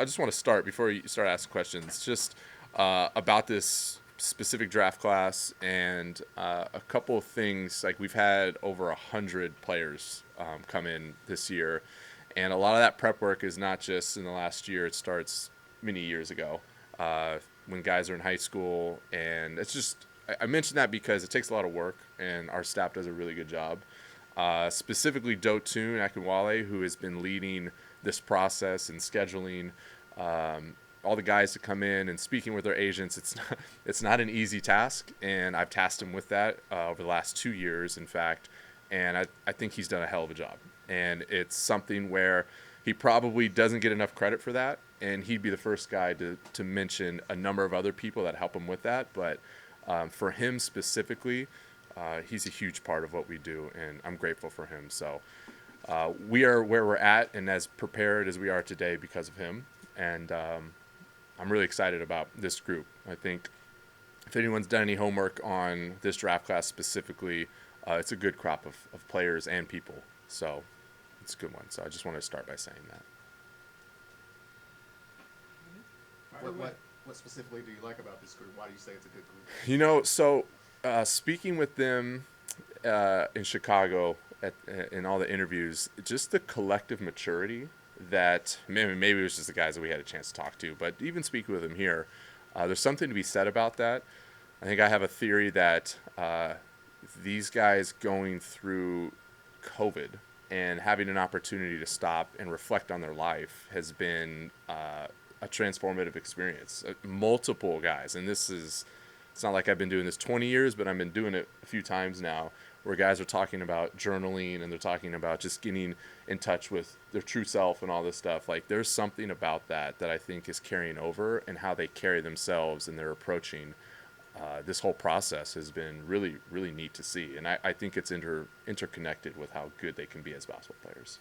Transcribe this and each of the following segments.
I just want to start before you start asking questions, just about this specific draft class and a couple of things. Like we've had over 100 players come in this year, and a lot of that prep work is not just in the last year. It starts many years ago when guys are in high school, and it's just I mention that because it takes a lot of work, and our staff does a really good job. Specifically, Dotun Akinwale, who has been leading this process and scheduling all the guys to come in and speaking with their agents. It's not an easy task, and I've tasked him with that over the last 2 years, in fact, and I think he's done a hell of a job. And it's something where he probably doesn't get enough credit for that, and he'd be the first guy to mention a number of other people that help him with that. But for him specifically, he's a huge part of what we do, and I'm grateful for him. So we are where we're at and as prepared as we are today because of him. And I'm really excited about this group. I think if anyone's done any homework on this draft class specifically, it's a good crop of players and people. So it's a good one. So I just want to start by saying that. What specifically do you like about this group? Why do you say it's a good group? So speaking with them in Chicago in all the interviews, just the collective maturity that maybe it was just the guys that we had a chance to talk to, but even speaking with them here, there's something to be said about that. I think I have a theory that these guys going through COVID and having an opportunity to stop and reflect on their life has been a transformative experience. Multiple guys, and it's not like I've been doing this 20 years, but I've been doing it a few times now, where guys are talking about journaling and they're talking about just getting in touch with their true self and all this stuff. Like there's something about that I think is carrying over, and how they carry themselves and they're approaching this whole process has been really, really neat to see. And I think it's interconnected with how good they can be as basketball players.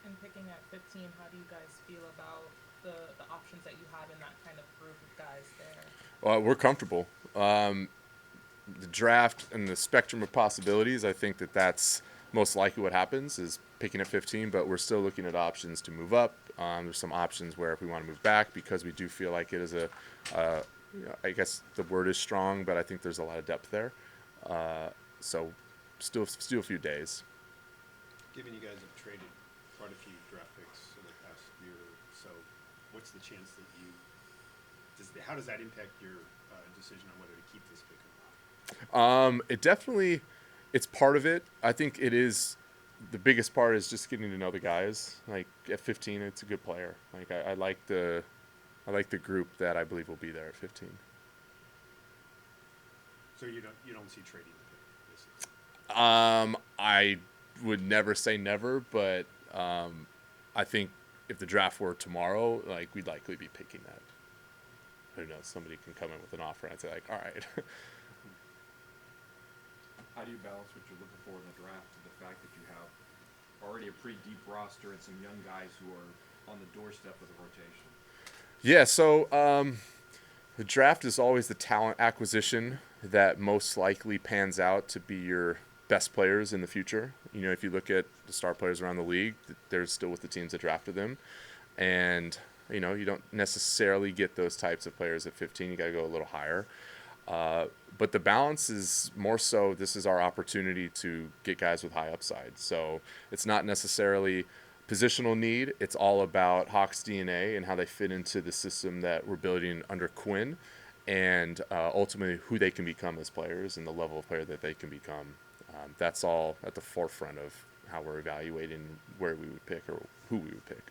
And picking at 15, how do you guys feel about the options that you have in that kind of group of guys there? We're comfortable. The draft and the spectrum of possibilities, I think that's most likely what happens is picking at 15, but we're still looking at options to move up. There's some options where if we want to move back, because we do feel like it is I guess the word is strong, but I think there's a lot of depth there. So still a few days. Given you guys have traded quite a few draft picks in the past year or so, what's the chance that how does that impact your decision on whether to keep this pick or not? It definitely, it's part of it. I think it is, the biggest part is just getting to know the guys. Like at 15, it's a good player. Like I like the group that I believe will be there at 15. So you don't see trading the pick, basically? I would never say never, but I think if the draft were tomorrow, like we'd likely be picking that. Who knows? Somebody can come in with an offer and I'd say like, all right. How do you balance what you're looking for in the draft to the fact that you have already a pretty deep roster and some young guys who are on the doorstep of the rotation? Yeah, so the draft is always the talent acquisition that most likely pans out to be your best players in the future. You know, if you look at the star players around the league, they're still with the teams that drafted them. And, you know, you don't necessarily get those types of players at 15. You got to go a little higher. But the balance is more so this is our opportunity to get guys with high upside. So it's not necessarily positional need. It's all about Hawks DNA and how they fit into the system that we're building under Quinn, and ultimately who they can become as players and the level of player that they can become. That's all at the forefront of how we're evaluating where we would pick or who we would pick.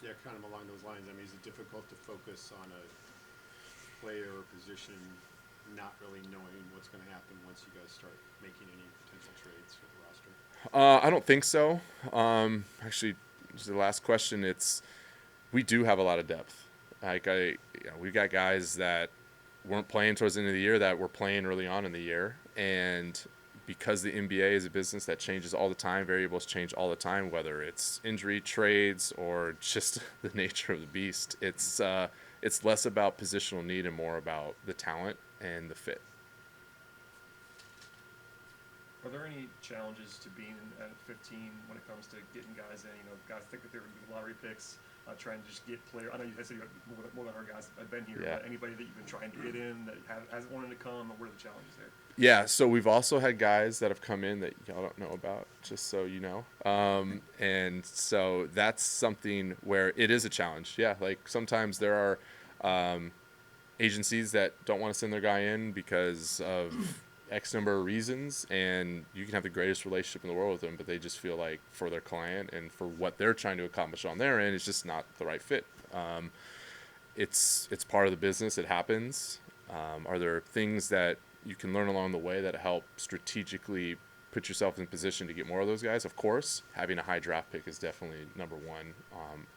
Yeah, kind of along those lines. I mean, is it difficult to focus on a player or position, not really knowing what's going to happen once you guys start making any potential trades for the roster? I don't think so. Actually, to the last question, we do have a lot of depth. Like we've got guys that weren't playing towards the end of the year that were playing early on in the year, and because the NBA is a business that changes all the time, variables change all the time, whether it's injury, trades, or just the nature of the beast. It's less about positional need and more about the talent and the fit. Are there any challenges to being at 15 when it comes to getting guys in? You know, guys think that they're going to be lottery picks. trying to just get players. I know you said you have more than 100 guys that have been here, Yeah. but anybody that you've been trying to get in that hasn't wanted to come, and what are the challenges there? Yeah, so we've also had guys that have come in that y'all don't know about, just so you know. And so that's something where it is a challenge. Yeah, like sometimes there are agencies that don't want to send their guy in because of X number of reasons, and you can have the greatest relationship in the world with them, but they just feel like for their client and for what they're trying to accomplish on their end, it's just not the right fit. It's part of the business. It happens. Are there things that you can learn along the way that help strategically put yourself in position to get more of those guys? Of course, having a high draft pick is definitely number one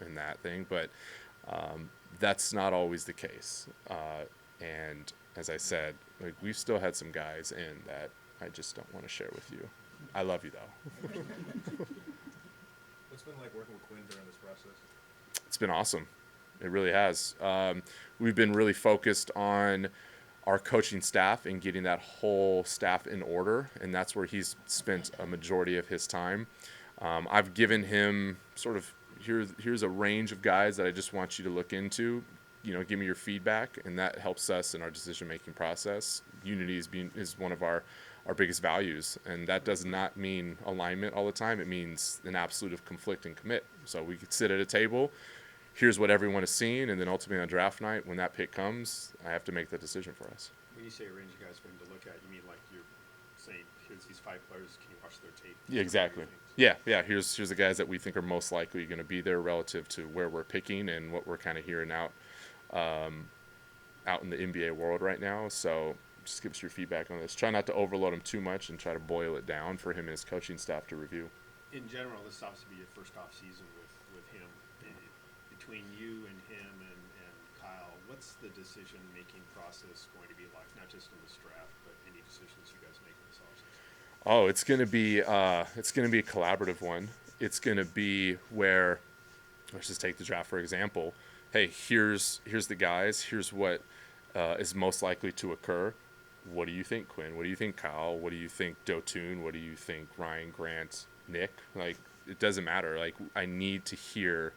in that thing, but that's not always the case. And as I said, like we've still had some guys in that I just don't want to share with you. I love you though. What's been like working with Quinn during this process? It's been awesome. It really has. We've been really focused on our coaching staff and getting that whole staff in order, and that's where he's spent a majority of his time. I've given him sort of here's a range of guys that I just want you to look into. Give me your feedback, and that helps us in our decision-making process. Unity is one of our biggest values, and that does not mean alignment all the time. It means an absolute of conflict and commit. So we could sit at a table. Here's what everyone has seen, and then ultimately on draft night, when that pick comes, I have to make that decision for us. When you say a range of guys for him to look at, you mean like you're saying, here's these 5 players, can you watch their tape? Yeah, exactly. Yeah. Here's the guys that we think are most likely going to be there relative to where we're picking and what we're kind of hearing out in the NBA world right now. So just give us your feedback on this. Try not to overload him too much and try to boil it down for him and his coaching staff to review. In general, this has to be your first off season with him. Between you and him and Kyle, what's the decision-making process going to be like, not just in this draft, but any decisions you guys make in this offseason? Oh, it's going to be a collaborative one. It's going to be where, let's just take the draft for example. Hey, here's the guys. Here's what is most likely to occur. What do you think, Quinn? What do you think, Kyle? What do you think, Dotun? What do you think, Ryan, Grant, Nick? Like, it doesn't matter. Like, I need to hear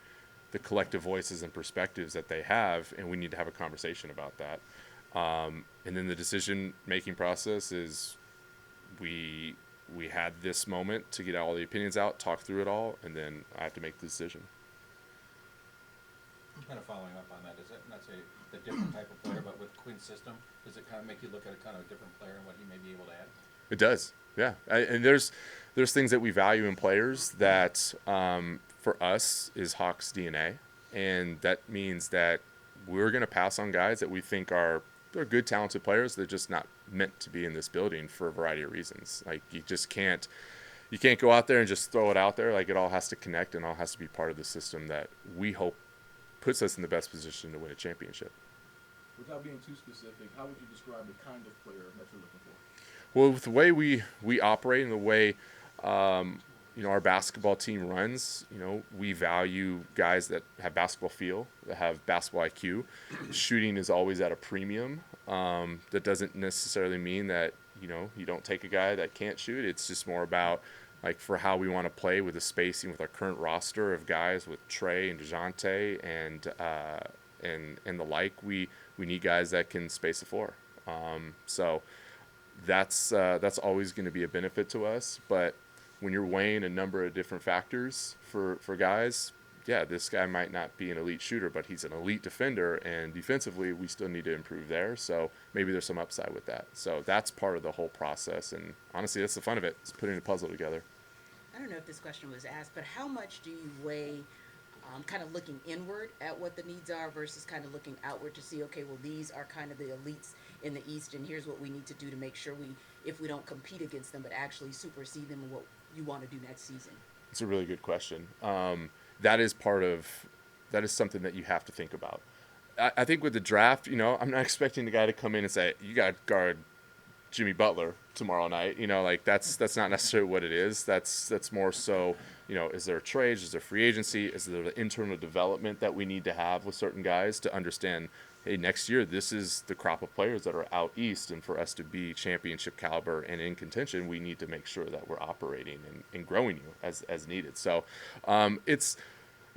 the collective voices and perspectives that they have, and we need to have a conversation about that. And then the decision-making process is we had this moment to get all the opinions out, talk through it all, and then I have to make the decision. Kind of following up on that, is it not say the different type of player, but with Quinn's system, does it kind of make you look at a kind of a different player and what he may be able to add? It does, yeah. And there's things that we value in players that for us is Hawks DNA, and that means that we're going to pass on guys that we think they're good, talented players. They're just not meant to be in this building for a variety of reasons. Like you can't go out there and just throw it out there. Like it all has to connect and all has to be part of the system that we hope puts us in the best position to win a championship. Without being too specific, how would you describe the kind of player that you're looking for? Well, with the way we operate and the way our basketball team runs, we value guys that have basketball feel, that have basketball IQ. Shooting is always at a premium. That doesn't necessarily mean that you don't take a guy that can't shoot. It's just more about like for how we want to play with the spacing with our current roster of guys with Trey and DeJounte and the like. We need guys that can space the floor. So that's always going to be a benefit to us. But when you're weighing a number of different factors for guys, yeah, this guy might not be an elite shooter, but he's an elite defender, and defensively we still need to improve there. So maybe there's some upside with that. So that's part of the whole process, and honestly, that's the fun of it. It's putting a puzzle together. I don't know if this question was asked, but how much do you weigh kind of looking inward at what the needs are versus kind of looking outward to see, okay, well, these are kind of the elites in the East, and here's what we need to do to make sure if we don't compete against them, but actually supersede them in what you want to do next season? It's a really good question. That is something that you have to think about. I think with the draft, I'm not expecting the guy to come in and say, you got to guard Jimmy Butler tomorrow night. Like that's not necessarily what it is. That's more so, is there a trade? Is there free agency? Is there the internal development that we need to have with certain guys to understand, hey, next year, this is the crop of players that are out East, and for us to be championship caliber and in contention, we need to make sure that we're operating and growing you as needed. So it's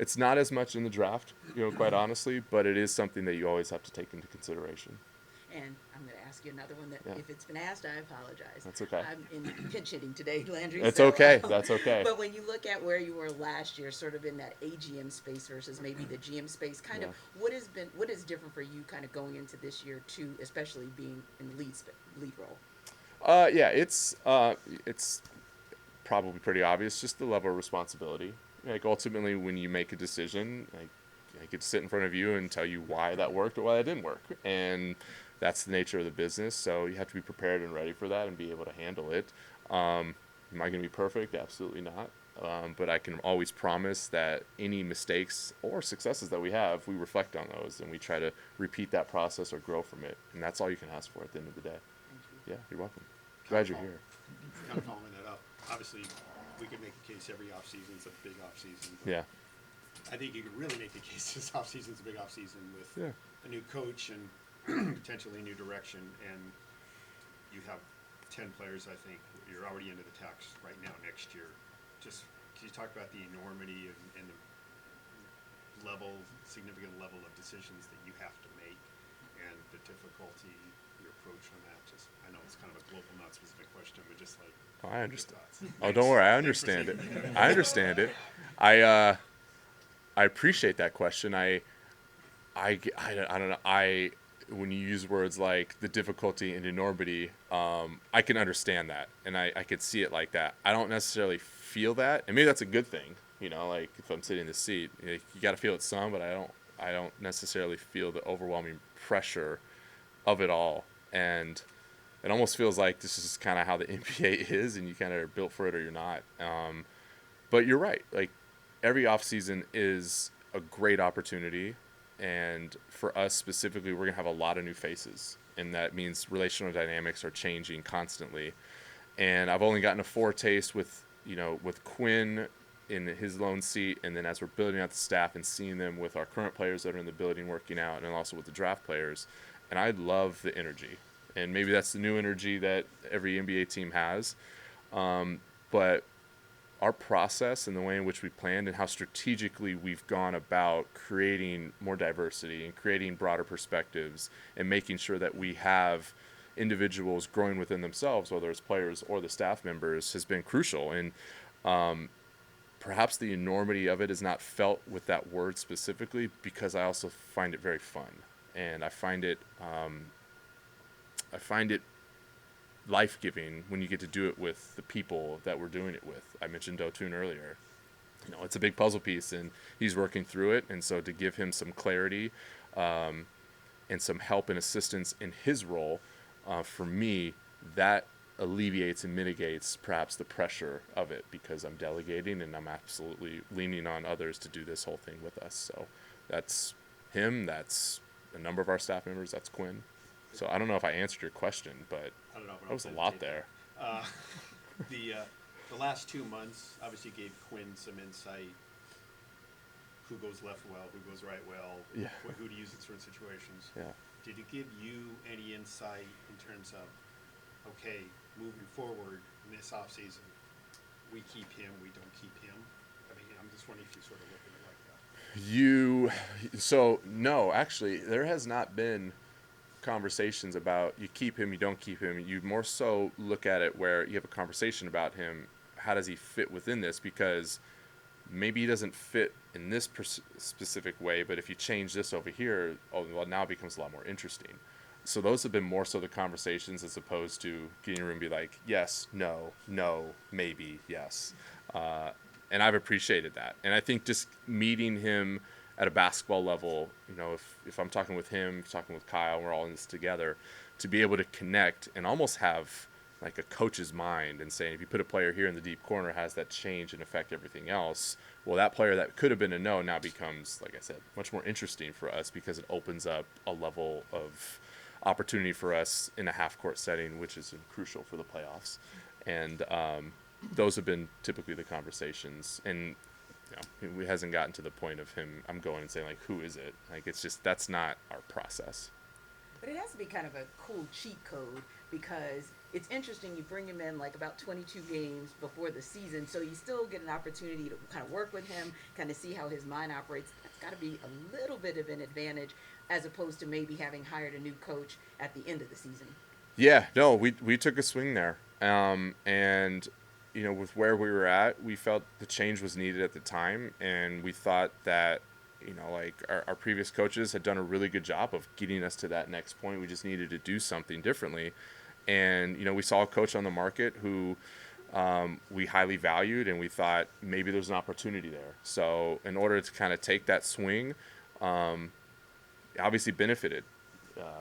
It's not as much in the draft, quite honestly, but it is something that you always have to take into consideration. And I'm going to ask you another one that, Yeah. if it's been asked, I apologize. That's okay. I'm in pinch hitting today, Landry. That's so, okay. That's okay. But when you look at where you were last year, sort of in that AGM space versus maybe the GM space, kind of what is different for you, kind of going into this year too, especially being in the lead role? Yeah, it's probably pretty obvious, just the level of responsibility. Like ultimately, when you make a decision, I get to sit in front of you and tell you why that worked or why that didn't work, and that's the nature of the business. So you have to be prepared and ready for that and be able to handle it. Am I going to be perfect? Absolutely not. But I can always promise that any mistakes or successes that we have, we reflect on those and we try to repeat that process or grow from it. And that's all you can ask for at the end of the day. Thank you. Yeah, you're welcome. Glad you're here. Kind of following that up, obviously, we could make a case every offseason is a big offseason. Yeah. I think you could really make the case this offseason is a big offseason with Yeah. a new coach and potentially a new direction, and you have 10 players, I think. You're already into the tax right now next year. Just, can you talk about the enormity and the significant level of decisions that you have to make and the difficulty, your approach on that? Just, I know it's kind of a global, not specific question, but just like, Oh, I understand. your thoughts. Oh, don't worry. I understand it. I understand it. I appreciate that question. I don't know. When you use words like the difficulty and enormity, I can understand that, and I could see it like that. I don't necessarily feel that, and maybe that's a good thing. Like if I'm sitting in the seat, you got to feel it some, but I don't necessarily feel the overwhelming pressure of it all, and it almost feels like this is kind of how the NBA is, and you kind of are built for it or you're not. But you're right. Like every offseason is a great opportunity. And for us specifically, we're going to have a lot of new faces. And that means relational dynamics are changing constantly. And I've only gotten a foretaste with Quinn in his lone seat. And then as we're building out the staff and seeing them with our current players that are in the building working out, and also with the draft players. And I love the energy. And maybe that's the new energy that every NBA team has. But our process and the way in which we planned and how strategically we've gone about creating more diversity and creating broader perspectives and making sure that we have individuals growing within themselves, whether it's players or the staff members, has been crucial. And perhaps the enormity of it is not felt with that word specifically, because I also find it very fun. And I find it life-giving when you get to do it with the people that we're doing it with. I mentioned Dotun earlier. It's a big puzzle piece, and he's working through it. And so to give him some clarity and some help and assistance in his role, for me, that alleviates and mitigates perhaps the pressure of it, because I'm delegating and I'm absolutely leaning on others to do this whole thing with us. So that's him. That's a number of our staff members. That's Quinn. So I don't know if I answered your question, but I don't know. that was a lot there. The last 2 months obviously gave Quinn some insight. Who goes left well, who goes right well, Yeah. who to use in certain situations. Yeah. Did it give you any insight in terms of, okay, moving forward in this offseason, we keep him, we don't keep him? I mean, I'm just wondering if you sort of look at it like that. So no, actually, there has not been conversations about you keep him, you don't keep him. You more so look at it where you have a conversation about him. How does he fit within this? Because maybe he doesn't fit in this specific way, but if you change this over here, well, now it becomes a lot more interesting. So those have been more so the conversations, as opposed to getting a room and be like, yes, no, maybe, yes. And I've appreciated that. And I think just meeting him at a basketball level, if I'm talking with him, talking with Kyle, we're all in this together, to be able to connect and almost have like a coach's mind and saying, if you put a player here in the deep corner, has that change and affect everything else? Well, that player that could have been a no now becomes, like I said, much more interesting for us, because it opens up a level of opportunity for us in a half-court setting, which is crucial for the playoffs. And those have been typically the conversations. And it hasn't gotten to the point of him, I'm going and saying, like, who is it? Like, it's just, that's not our process. But it has to be kind of a cool cheat code, because it's interesting, you bring him in like about 22 games before the season, so you still get an opportunity to kind of work with him, kind of see how his mind operates. That's got to be a little bit of an advantage as opposed to maybe having hired a new coach at the end of the season. Yeah, no, we took a swing there, and with where we were at, we felt the change was needed at the time, and we thought that like our previous coaches had done a really good job of getting us to that next point. We just needed to do something differently, and we saw a coach on the market who we highly valued, and we thought maybe there's an opportunity there. So in order to kind of take that swing, obviously benefited.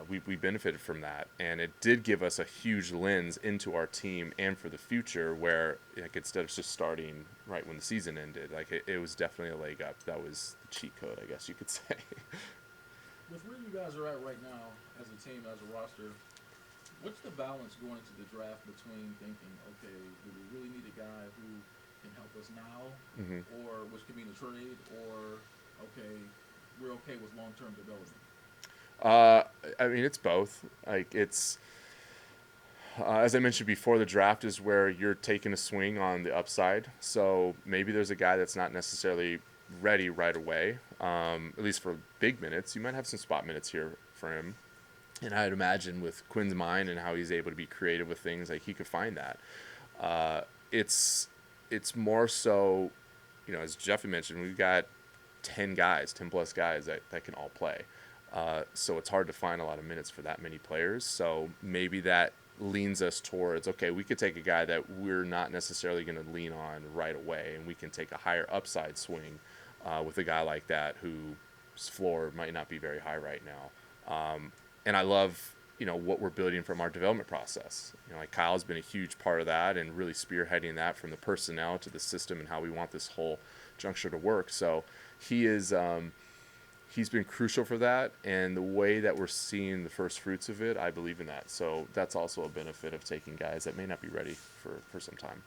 We benefited from that, and it did give us a huge lens into our team and for the future, where like instead of just starting right when the season ended, like it was definitely a leg up. That was the cheat code, I guess you could say. With where you guys are at right now as a team, as a roster, what's the balance going into the draft between thinking, okay, do we really need a guy who can help us now, Mhm. or which could mean a trade, or okay, we're okay with long-term development? I mean, it's both. Like it's as I mentioned before, the draft is where you're taking a swing on the upside. So maybe there's a guy that's not necessarily ready right away, at least for big minutes. You might have some spot minutes here for him. And I'd imagine with Quinn's mind and how he's able to be creative with things, like he could find that. Uh, it's more so, as Jeffy mentioned, we've got 10 plus guys that can all play. So it's hard to find a lot of minutes for that many players. So maybe that leans us towards, okay, we could take a guy that we're not necessarily going to lean on right away, and we can take a higher upside swing with a guy like that whose floor might not be very high right now. And I love, what we're building from our development process. Like Kyle's been a huge part of that and really spearheading that from the personnel to the system and how we want this whole juncture to work. So he is, he's been crucial for that. And the way that we're seeing the first fruits of it, I believe in that. So that's also a benefit of taking guys that may not be ready for some time.